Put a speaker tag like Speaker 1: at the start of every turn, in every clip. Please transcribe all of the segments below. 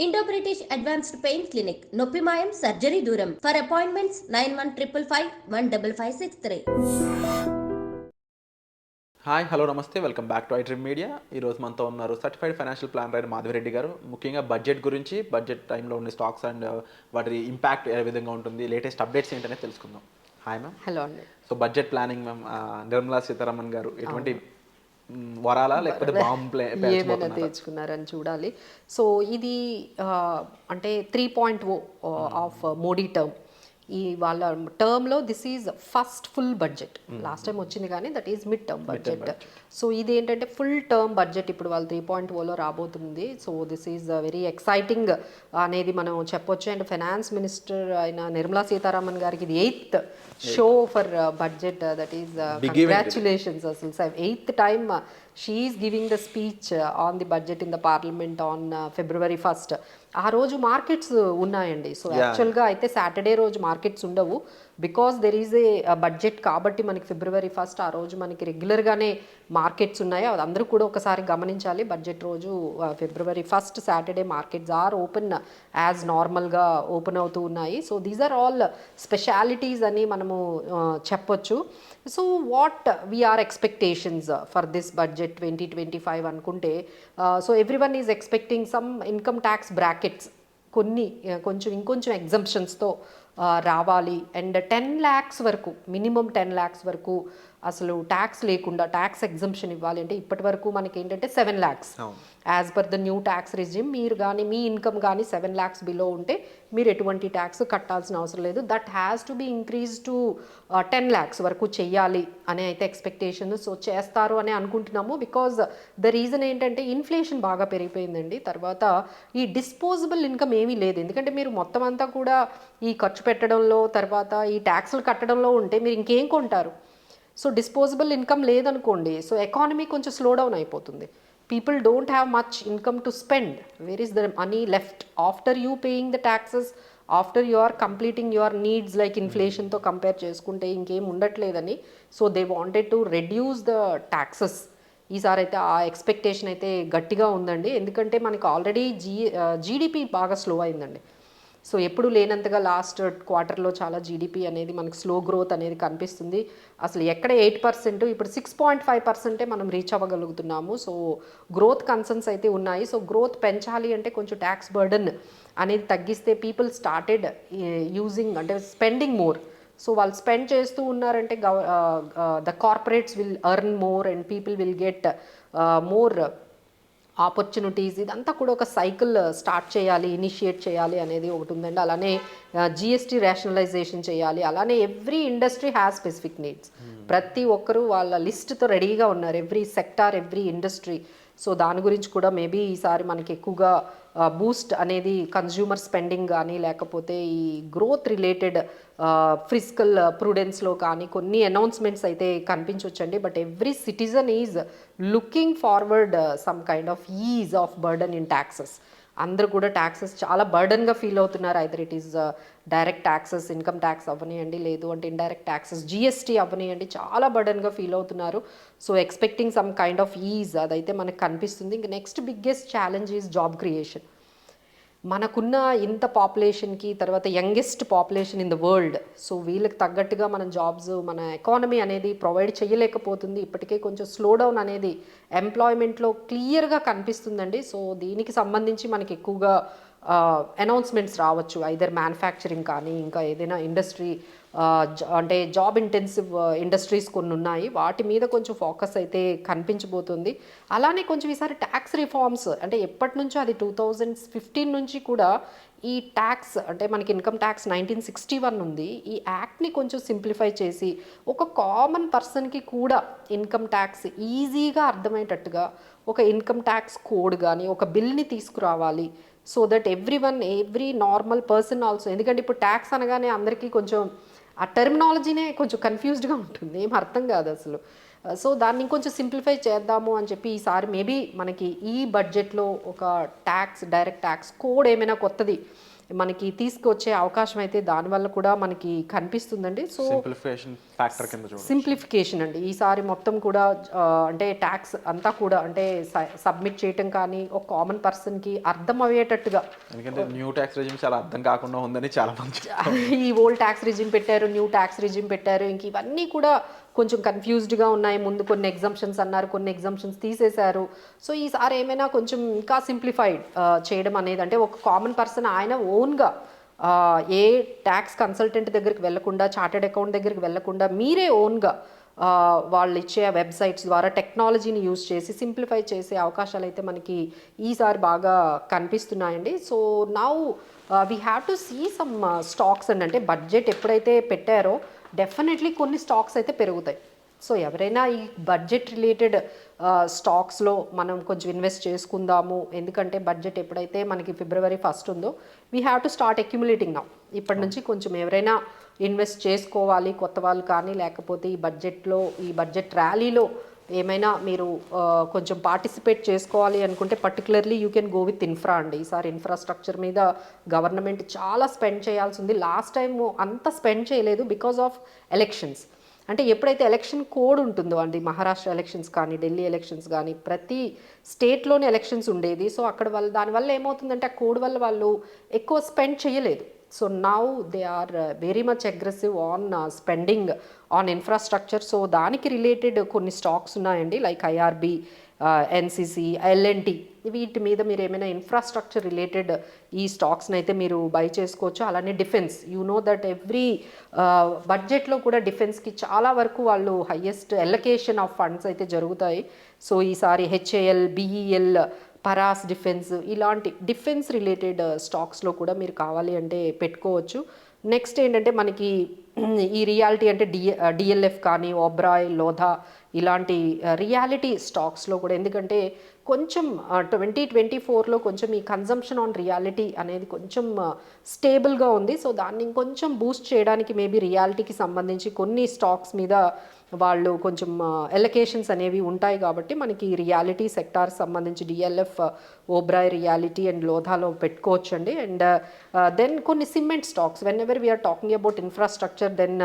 Speaker 1: Indo British advanced pain clinic నొప్పి మాయం surgery దూరం ఫర్ అపాయింట్మెంట్స్ 9155515563.
Speaker 2: హాయ్ హలో నమస్తే welcome back to iDream media. ఈరోజు మనతో ఉన్నారు సర్టిఫైడ్ ఫైనాన్షియల్ ప్లానర్ మాధవిరెడ్డి గారు. ముఖ్యంగా బడ్జెట్ గురించి, బడ్జెట్ టైంలో ఉన్న స్టాక్స్ అండ్ వాటి ఇంపాక్ట్ ఏ విధంగా ఉంటుంది, లేటెస్ట్ అప్డేట్స్ ఏంటనేది తెలుసుకుందాం. Hi ma'am.
Speaker 3: హలో అండి.
Speaker 2: So budget planning ma'am, Nirmala Sitharaman గారు ఎటువంటి వరాలా లేకపోతే బాంబు
Speaker 3: ఏమైనా తెచ్చుకున్నారని చూడాలి. సో ఇది అంటే 3.0 ఆఫ్ మోడీ టర్మ్. ఈ వాళ్ళ టర్మ్లో this is first full budget. Last time వచ్చింది కానీ that is mid term budget. So ఇది ఏంటంటే ఫుల్ టర్మ్ బడ్జెట్ ఇప్పుడు వాళ్ళు 3.0లో రాబోతుంది. So this is very exciting అనేది మనం చెప్పొచ్చు. అండ్ ఫైనాన్స్ మినిస్టర్ అయిన నిర్మలా సీతారామన్ గారికి ఇది 8th show for budget. That is congratulations. అసలు 8th time she is giving the speech on the budget in the parliament on February 1st. ఆ రోజు markets ఉన్నాయండి. సో యాక్చువల్గా అయితే సాటర్డే రోజు మార్కెట్స్ ఉండవు, because there is a budget కాబట్టి మనకి February 1st ఆ రోజు మనకి రెగ్యులర్గానే మార్కెట్స్ ఉన్నాయి. అది అందరూ కూడా ఒకసారి గమనించాలి. బడ్జెట్ రోజు February 1st Saturday markets are open as నార్మల్గా ఓపెన్ అవుతూ ఉన్నాయి. So these are all specialities అని మనము చెప్పొచ్చు. So what we are expectations for this budget 2025 అనుకుంటే, so everyone is expecting some income tax brackets కొన్ని ఇంకొంచెం ఎగ్జంప్షన్స్తో రావాలి. అండ్ 10 lakhs వరకు, మినిమం 10 lakhs వరకు అసలు ట్యాక్స్ లేకుండా ట్యాక్స్ ఎగ్జంప్షన్ ఇవ్వాలి. అంటే ఇప్పటి వరకు మనకి ఏంటంటే 7 lakhs as per the new tax regime. మీరు కానీ మీ ఇన్కమ్ కానీ 7 lakhs బిలో ఉంటే మీరు ఎటువంటి ట్యాక్స్ కట్టాల్సిన అవసరం లేదు. That has to be increase to 10 lakhs వరకు చెయ్యాలి అనే అయితే ఎక్స్పెక్టేషన్. సో చేస్తారు అని అనుకుంటున్నాము. బికాజ్ ద రీజన్ ఏంటంటే ఇన్ఫ్లేషన్ బాగా పెరిగిపోయిందండి. తర్వాత ఈ డిస్పోజబుల్ ఇన్కమ్ ఏమీ లేదు. ఎందుకంటే మీరు మొత్తం అంతా కూడా ఈ ఖర్చు పెట్టడంలో, తర్వాత ఈ ట్యాక్స్లు కట్టడంలో ఉంటే మీరు ఇంకేం కొంటారు? సో డిస్పోజబుల్ ఇన్కమ్ లేదనుకోండి, సో ఎకానమీ కొంచెం స్లో డౌన్ అయిపోతుంది. People don't have much income to spend. Where is the money left after you paying the taxes, after you are completing your needs like ఇన్ఫ్లేషన్తో compare చేసుకుంటే ఇంకేం ఉండట్లేదని. So they wanted to reduce the taxes. ఈసారి అయితే ఆ expectation అయితే గట్టిగా ఉందండి. ఎందుకంటే మనకి ఆల్రెడీ జీడిపి బాగా స్లో అయిందండి. సో ఎప్పుడు లేనంతగా లాస్ట్ క్వార్టర్లో చాలా జీడిపి అనేది మనకు స్లో గ్రోత్ అనేది కనిపిస్తుంది. అసలు ఎక్కడ 8%, ఇప్పుడు 6.5% మనం రీచ్ అవ్వగలుగుతున్నాము. సో గ్రోత్ కన్సర్న్స్ అయితే ఉన్నాయి. సో గ్రోత్ పెంచాలి అంటే కొంచెం ట్యాక్స్ బర్డన్ అనేది తగ్గిస్తే పీపుల్ స్టార్టెడ్ యూజింగ్, అంటే స్పెండింగ్ మోర్. సో వాళ్ళు స్పెండ్ చేస్తూ ఉన్నారంటే the corporates will earn more and people will get more opportunities. ఇదంతా కూడా ఒక సైకిల్ స్టార్ట్ చేయాలి, ఇనిషియేట్ చేయాలి అనేది ఒకటి ఉందండి. అలానే జిఎస్టీ రేషనలైజేషన్ చేయాలి. అలానే every industry has specific needs. ప్రతి ఒక్కరూ వాళ్ళ లిస్ట్తో రెడీగా ఉన్నారు, every sector, every industry. So దాని గురించి కూడా మేబీ ఈసారి మనకి ఎక్కువగా బూస్ట్ అనేది కన్జ్యూమర్ స్పెండింగ్ కానీ, లేకపోతే ఈ గ్రోత్ రిలేటెడ్ ఫిజికల్ ప్రూడెన్స్లో కానీ కొన్ని అనౌన్స్మెంట్స్ అయితే కనిపించవచ్చండి. But every citizen is looking forward some kind of ease of burden in taxes. అందరూ కూడా ట్యాక్సెస్ చాలా బర్డన్గా ఫీల్ అవుతున్నారు. Either it is direct taxes, income tax అవ్వనియండి, లేదు అంటే ఇండైరెక్ట్ ట్యాక్సెస్, జిఎస్టీ అవ్వనియండి, చాలా బర్డన్గా ఫీల్ అవుతున్నారు. So expecting some kind of ease అదైతే మనకు కనిపిస్తుంది. ఇంక next biggest challenge is job creation. మనకున్న ఇంత పాపులేషన్కి, తర్వాత youngest population in the world. So వీళ్ళకి తగ్గట్టుగా మన జాబ్స్, మన ఎకానమీ అనేది ప్రొవైడ్ చేయలేకపోతుంది. ఇప్పటికే కొంచెం స్లో డౌన్ అనేది ఎంప్లాయ్మెంట్లో క్లియర్గా కనిపిస్తుందండి. సో దీనికి సంబంధించి మనకి ఎక్కువగా అనౌన్స్మెంట్స్ రావచ్చు. ఐదర్ మ్యానుఫ్యాక్చరింగ్ కానీ, ఇంకా ఏదైనా ఇండస్ట్రీ, అంటే జాబ్ ఇంటెన్సివ్ ఇండస్ట్రీస్ కొన్ని ఉన్నాయి, వాటి మీద కొంచెం ఫోకస్ అయితే కనిపించబోతుంది. అలానే కొంచెం ఈసారి ట్యాక్స్ రిఫార్మ్స్, అంటే ఎప్పటి నుంచో అది 2015 నుంచి కూడా ఈ ట్యాక్స్, అంటే మనకి ఇన్కమ్ ట్యాక్స్ 1961 ఉంది. ఈ యాక్ట్ని కొంచెం సింప్లిఫై చేసి ఒక కామన్ పర్సన్కి కూడా ఇన్కమ్ ట్యాక్స్ ఈజీగా అర్థమయ్యేటట్టుగా ఒక ఇన్కమ్ ట్యాక్స్ కోడ్ కానీ ఒక బిల్ని తీసుకురావాలి. So that every normal person also, ఎందుకంటే ఇప్పుడు ట్యాక్స్ అనగానే అందరికీ కొంచెం ఆ టెర్మినాలజీనే కొంచెం కన్ఫ్యూజ్డ్గా ఉంటుంది, ఏం అర్థం కాదు అసలు. సో దాన్ని ఇంకొంచెం సింప్లిఫై చేద్దాము అని చెప్పి ఈసారి మేబీ మనకి ఈ బడ్జెట్లో ఒక ట్యాక్స్, డైరెక్ట్ ట్యాక్స్ కోడ్ ఏమైనా కొత్తది మనకి తీసుకొచ్చే అవకాశం అయితే దానివల్ల కూడా మనకి కనిపిస్తుందండి. సో
Speaker 2: సింప్లిఫికేషన్ ఫ్యాక్టర్ కింద చూడండి.
Speaker 3: సింప్లిఫికేషన్ అండి ఈసారి మొత్తం కూడా అంటే ట్యాక్స్ అంతా కూడా అంటే సబ్మిట్ చేయటం కానీ ఒక కామన్ పర్సన్కి అర్థం అయ్యేటట్టుగా,
Speaker 2: ఎందుకంటే న్యూ ట్యాక్స్ రెజిమ్ చాలా అర్థం కాకుండా ఉందని చాలా మంది
Speaker 3: ఈ ఓల్డ్ ట్యాక్స్ రిజిమ్ పెట్టారు, న్యూ ట్యాక్స్ రిజిమ్ పెట్టారు, ఇంక ఇవన్నీ కూడా కొంచెం కన్ఫ్యూజ్డ్గా ఉన్నాయి. ముందు కొన్ని ఎగ్జంప్షన్స్ అన్నారు, కొన్ని ఎగ్జంప్షన్స్ తీసేశారు. సో ఈసారి ఏమైనా కొంచెం ఇంకా సింప్లిఫైడ్ చేయడం అనేది, అంటే ఒక కామన్ పర్సన్ ఆయన ఓన్గా ఏ ట్యాక్స్ కన్సల్టెంట్ దగ్గరికి వెళ్లకుండా, చార్టెడ్ అకౌంట్ దగ్గరికి వెళ్లకుండా మీరే ఓన్గా వాళ్ళు ఇచ్చే వెబ్సైట్స్ ద్వారా టెక్నాలజీని యూజ్ చేసి సింప్లిఫై చేసే అవకాశాలు అయితే మనకి ఈసారి బాగా కనిపిస్తున్నాయండి. So now we have to see some stocks అండి. అంటే బడ్జెట్ ఎప్పుడైతే పెట్టారో డెఫినెట్లీ కొన్ని స్టాక్స్ అయితే పెరుగుతాయి. సో ఎవరైనా ఈ బడ్జెట్ రిలేటెడ్ స్టాక్స్లో మనం కొంచెం ఇన్వెస్ట్ చేసుకుందాము, ఎందుకంటే బడ్జెట్ ఎప్పుడైతే మనకి February 1 ఉందో we have to start accumulating now. ఇప్పటి నుంచి కొంచెం ఎవరైనా ఇన్వెస్ట్ చేసుకోవాలి కొత్త వాళ్ళు కానీ, లేకపోతే ఈ బడ్జెట్లో ఈ బడ్జెట్ ర్యాలీలో ఏమైనా మీరు కొంచెం పార్టిసిపేట్ చేసుకోవాలి అనుకుంటే particularly you can go with infra అండి. ఈసారి ఇన్ఫ్రాస్ట్రక్చర్ మీద గవర్నమెంట్ చాలా స్పెండ్ చేయాల్సి ఉంది. లాస్ట్ టైం అంత స్పెండ్ చేయలేదు బికాజ్ ఆఫ్ ఎలక్షన్స్. అంటే ఎప్పుడైతే ఎలక్షన్ కోడ్ ఉంటుందో అండి, మహారాష్ట్ర ఎలక్షన్స్ కానీ, ఢిల్లీ ఎలక్షన్స్ కానీ, ప్రతి స్టేట్లోనే ఎలక్షన్స్ ఉండేది. సో అక్కడ వాళ్ళు దానివల్ల ఏమవుతుందంటే ఆ కోడ్ వల్ల వాళ్ళు ఎక్కువ స్పెండ్ చేయలేదు. So now they are very much aggressive on spending on infrastructure. సో దానికి రిలేటెడ్ కొన్ని స్టాక్స్ ఉన్నాయండి, లైక్ ఐఆర్బి, ఎన్సిసి, ఎల్ఎన్టీ. వీటి మీద మీరు ఏమైనా ఇన్ఫ్రాస్ట్రక్చర్ రిలేటెడ్ ఈ స్టాక్స్ని అయితే మీరు బై చేసుకోవచ్చు. అలానే defence, you know that every బడ్జెట్లో కూడా డిఫెన్స్కి చాలా వరకు వాళ్ళు హయ్యెస్ట్ ఎలకేషన్ ఆఫ్ ఫండ్స్ అయితే జరుగుతాయి. సో ఈసారి హెచ్ఏఎల్, బిఈఎల్, పరాస్ డిఫెన్స్, ఇలాంటి డిఫెన్స్ రిలేటెడ్ స్టాక్స్లో కూడా మీరు కావాలి అంటే పెట్టుకోవచ్చు. నెక్స్ట్ ఏంటంటే మనకి ఈ రియాలిటీ అంటే డిఎల్ఎఫ్ కానీ, ఓబ్రాయ్, లోధా ఇలాంటి రియాలిటీ స్టాక్స్లో కూడా, ఎందుకంటే కొంచెం 2024లో కొంచెం ఈ కన్జంప్షన్ ఆన్ రియాలిటీ అనేది కొంచెం స్టేబుల్గా ఉంది. సో దాన్ని కొంచెం బూస్ట్ చేయడానికి మేబీ రియాలిటీకి సంబంధించి కొన్ని స్టాక్స్ మీద వాళ్ళు కొంచెం ఎలకేషన్స్ అనేవి ఉంటాయి. కాబట్టి మనకి రియాలిటీ సెక్టార్ సంబంధించి డిఎల్ఎఫ్, ఓబ్రాయ్ రియాలిటీ అండ్ లోధాలో పెట్టుకోవచ్చు అండి. అండ్ దెన్ కొన్ని cement stocks, whenever we are talking about infrastructure, then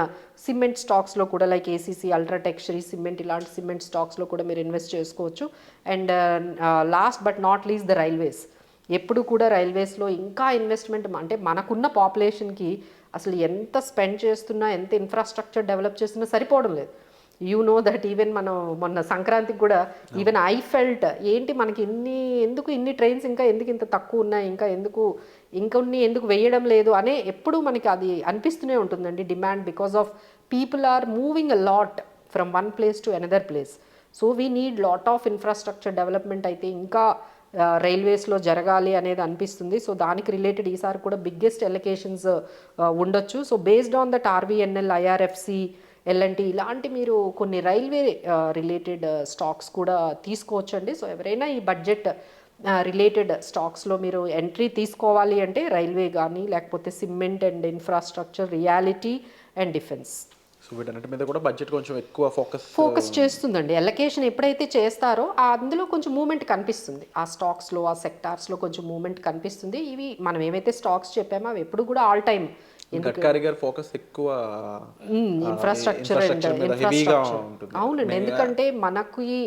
Speaker 3: cement స్టాక్స్లో కూడా like ACC, UltraTech, Shree cement, ఇలాంటి సిమెంట్ స్టాక్స్లో కూడా మీరు ఇన్వెస్ట్ చేసుకోవచ్చు. And last but not least the railways. ఎప్పుడు కూడా రైల్వేస్లో ఇంకా ఇన్వెస్ట్మెంట్, అంటే మనకున్న పాపులేషన్కి అసలు ఎంత స్పెండ్ చేస్తున్నా, ఎంత ఇన్ఫ్రాస్ట్రక్చర్ డెవలప్ చేస్తున్నా సరిపోవడం లేదు. యూ నో దట్ ఈవెన్ మనం మొన్న సంక్రాంతికి కూడా ఈవెన్ ఐ ఫెల్ట్ ఏంటి మనకి ఎందుకు ఇన్ని ట్రైన్స్ ఇంకా ఎందుకు ఇంత తక్కువ ఉన్నాయి, ఎందుకు వేయడం లేదు అనే ఎప్పుడు మనకి అది అనిపిస్తూనే ఉంటుందండి demand, because of people are moving a lot from one place to another place. So we need lot of infrastructure development అయితే ఇంకా రైల్వేస్లో జరగాలి అనేది అనిపిస్తుంది. సో దానికి రిలేటెడ్ ఈసారి కూడా బిగ్గెస్ట్ ఎలకేషన్స్ ఉండొచ్చు. So based on that RVNL, IRFC, L and T ఇలాంటి మీరు కొన్ని రైల్వే రిలేటెడ్ స్టాక్స్ కూడా తీసుకోవచ్చండి. సో ఎవరైనా ఈ బడ్జెట్ రిలేటెడ్ స్టాక్స్లో మీరు ఎంట్రీ తీసుకోవాలి అంటే రైల్వే కానీ, లేకపోతే cement and infrastructure, reality and defence.
Speaker 2: So వీటన్నిటి మీద కూడా బడ్జెట్ కొంచెం ఎక్కువ
Speaker 3: ఫోకస్ చేస్తుందండి. ఎలకేషన్ ఎప్పుడైతే చేస్తారో అందులో కొంచెం మూమెంట్ కనిపిస్తుంది, ఆ స్టాక్స్లో, ఆ సెక్టార్స్లో కొంచెం మూమెంట్ కనిపిస్తుంది. ఇవి మనం ఏవైతే స్టాక్స్ చెప్పామో అవి ఎప్పుడు కూడా ఆల్ టైమ్
Speaker 2: గడ్కరీ గారి ఫోకస్ ఎక్కువ
Speaker 3: ఇన్ఫ్రాస్ట్రక్చర్ అండ్ ఇన్ఫ్రాస్ట్రక్చర్. అవునండి, ఎందుకంటే మనకు ఈ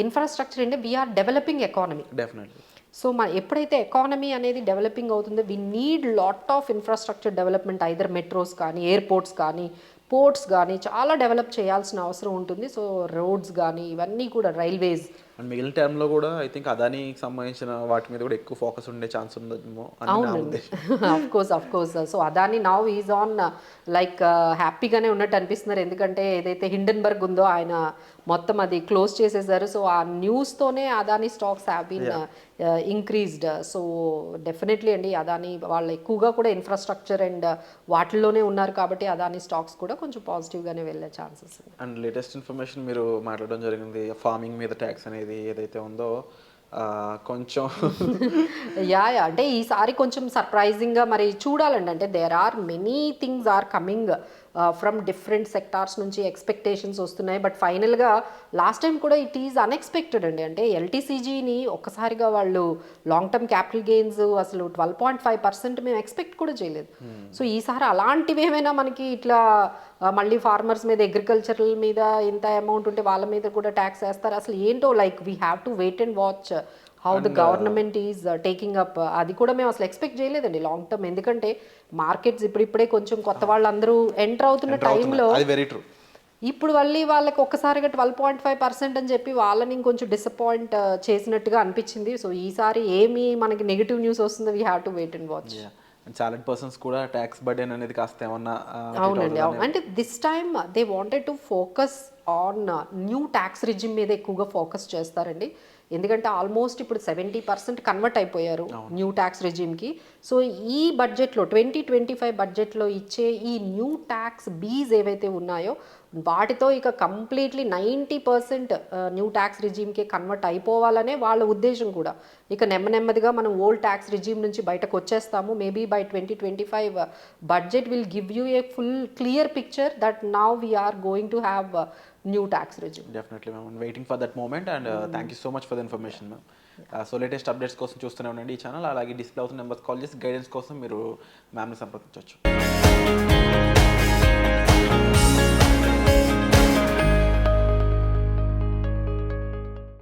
Speaker 3: ఇన్ఫ్రాస్ట్రక్చర్ అంటే we are developing economy.
Speaker 2: Definitely.
Speaker 3: So ఎప్పుడైతే ఎకానమీ అనేది డెవలపింగ్ అవుతుందో we need lot of infrastructure development, either metros కానీ, ఎయిర్పోర్ట్స్ కానీ, పోర్ట్స్ కానీ చాలా డెవలప్ చేయాల్సిన అవసరం ఉంటుంది. సో రోడ్స్ కానీ ఇవన్నీ కూడా, రైల్వేస్.
Speaker 2: అండ్ మిగిలిన టైంలో కూడా ఐ థింక్ అదానికి సంబంధించిన వాటి మీద కూడా ఎక్కువ ఫోకస్ ఉండే ఛాన్స్ ఉందేమో.
Speaker 3: అవునండి, of course. So Adani now is on like హ్యాపీగానే ఉన్నట్టు అనిపిస్తున్నారు, ఎందుకంటే ఏదైతే హిండెన్బర్గ్ ఉందో ఆయన మొత్తం అది క్లోజ్ చేసేసారు. సో ఆ న్యూస్తోనే Adani stocks have been increased. So definitely అండి అదాని వాళ్ళు ఎక్కువగా కూడా ఇన్ఫ్రాస్ట్రక్చర్ అండ్ వాటిల్లోనే ఉన్నారు కాబట్టి అదాని స్టాక్స్ కూడా కొంచెం పాజిటివ్గానే వెళ్ళే ఛాన్సెస్.
Speaker 2: అండ్ లేటెస్ట్ ఇన్ఫర్మేషన్ మీరు మాట్లాడడం జరిగింది, ఫార్మింగ్ మీద ట్యాక్స్ అనేది ఏదైతే ఉందో కొంచెం
Speaker 3: అంటే ఈసారి కొంచెం సర్ప్రైజింగ్గా మరి చూడాలండి. అంటే there are many things are coming from different sectors నుంచి ఎక్స్పెక్టేషన్స్ వస్తున్నాయి. బట్ ఫైనల్గా లాస్ట్ టైం కూడా ఇట్ ఈజ్ అన్ఎక్స్పెక్టెడ్ అండి. అంటే ఎల్టీసీజీని ఒక్కసారిగా వాళ్ళు లాంగ్ టర్మ్ క్యాపిటల్ గెయిన్స్ అసలు 12.5% మేము ఎక్స్పెక్ట్ కూడా చేయలేదు. సో ఈసారి అలాంటివి ఏమైనా మనకి ఇట్లా మళ్ళీ ఫార్మర్స్ మీద అగ్రికల్చరల్ మీద ఇంత అమౌంట్ ఉంటే వాళ్ళ మీద కూడా ట్యాక్స్ వేస్తారు. అసలు ఏంటో like we have to wait and watch how the government is taking up. అది కూడా మేము అసలు ఎక్స్పెక్ట్ చేయలేదండి లాంగ్ టర్మ్. ఎందుకంటే మార్కెట్స్ ఇప్పుడిప్పుడే కొంచెం కొత్త వాళ్ళందరూ ఎంటర్ అవుతున్న టైంలో ఇప్పుడు మళ్ళీ వాళ్ళకి ఒక్కసారిగా 12.5% అని చెప్పి వాళ్ళని ఇంకొంచెం డిసప్పాయింట్ చేసినట్టుగా అనిపించింది. సో ఈసారి ఏమి మనకి నెగిటివ్ న్యూస్ వస్తుందో we have to wait and watch.
Speaker 2: Salaried persons కూడా ట్యాక్స్ బర్డెన్ అనేది కాస్త ఏమన్నా
Speaker 3: అవునండి, అవును. అంటే this time they wanted to focus on new tax regime మీద ఎక్కువగా ఫోకస్ చేస్తారండి. ఎందుకంటే ఆల్మోస్ట్ ఇప్పుడు 70% కన్వర్ట్ అయిపోయారు న్యూ ట్యాక్స్ రెజిమ్కి. సో ఈ బడ్జెట్లో 2025 బడ్జెట్లో ఇచ్చే ఈ న్యూ ట్యాక్స్ బీజ్ ఏవైతే ఉన్నాయో వాటితో ఇక కంప్లీట్లీ 90% న్యూ ట్యాక్స్ రిజీమ్కే కన్వర్ట్ అయిపోవాలనే వాళ్ళ ఉద్దేశం కూడా. ఇక నెమ్మదిగా మనం ఓల్డ్ ట్యాక్స్ రిజీమ్ నుంచి బయటకు వచ్చేస్తాము. Maybe by 2025 budget will give you a full clear picture that now we are going to have new tax regime.
Speaker 2: Definitely ma'am, waiting for that moment and thank you so much for the information ma'am. So latest updates కోసం చూస్తూనే ఉండండి ఈ channel. అలాగే display అవుతున్న numbers call చేసి guidance కోసం మీరు మ్యామ్ని సంప్రదించవచ్చు.